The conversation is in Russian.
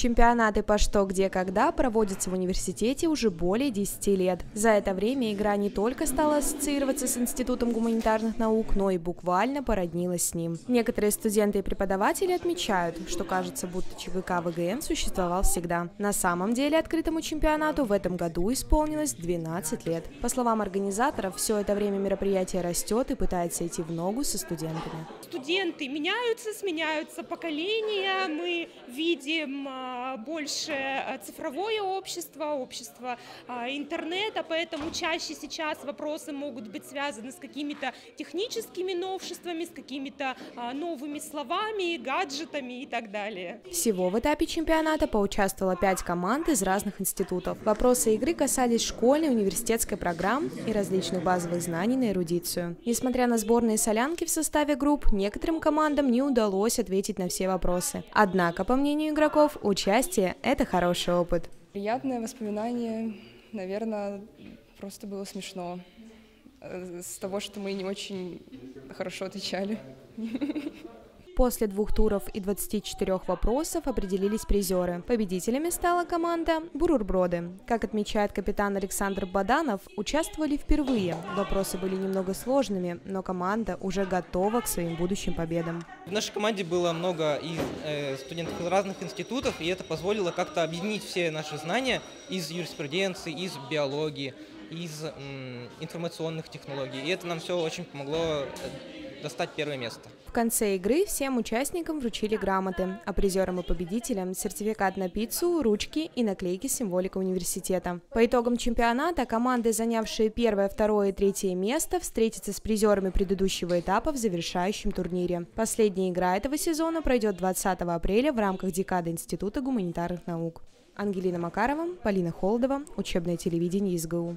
Чемпионаты по «Что, где, когда» проводятся в университете уже более 10 лет. За это время игра не только стала ассоциироваться с Институтом гуманитарных наук, но и буквально породнилась с ним. Некоторые студенты и преподаватели отмечают, что кажется, будто ЧГК ВГН существовал всегда. На самом деле открытому чемпионату в этом году исполнилось 12 лет. По словам организаторов, все это время мероприятие растет и пытается идти в ногу со студентами. Студенты меняются, сменяются поколения, мы видим больше цифровое общество, общество интернета, поэтому чаще сейчас вопросы могут быть связаны с какими-то техническими новшествами, с какими-то новыми словами, гаджетами и так далее. Всего в этапе чемпионата поучаствовало 5 команд из разных институтов. Вопросы игры касались школьной, университетской программ и различных базовых знаний на эрудицию. Несмотря на сборные солянки в составе групп, некоторым командам не удалось ответить на все вопросы. Однако, по мнению игроков, участие – это хороший опыт. Приятное воспоминание, наверное, просто было смешно. С того, что мы не очень хорошо отвечали. После 2 туров и 24 вопросов определились призеры. Победителями стала команда «Бурурброды». Как отмечает капитан Александр Баданов, участвовали впервые. Вопросы были немного сложными, но команда уже готова к своим будущим победам. В нашей команде было много студентов из разных институтов, и это позволило как-то объединить все наши знания из юриспруденции, из биологии, из информационных технологий. И это нам все очень помогло достать первое место. В конце игры всем участникам вручили грамоты, а призерам и победителям – сертификат на пиццу, ручки и наклейки с символикой университета. По итогам чемпионата команды, занявшие 1, 2 и 3 место, встретятся с призерами предыдущего этапа в завершающем турнире. Последняя игра этого сезона пройдет 20 апреля в рамках декады Института гуманитарных наук. Ангелина Макарова, Полина Холодова, учебное телевидение СГУ.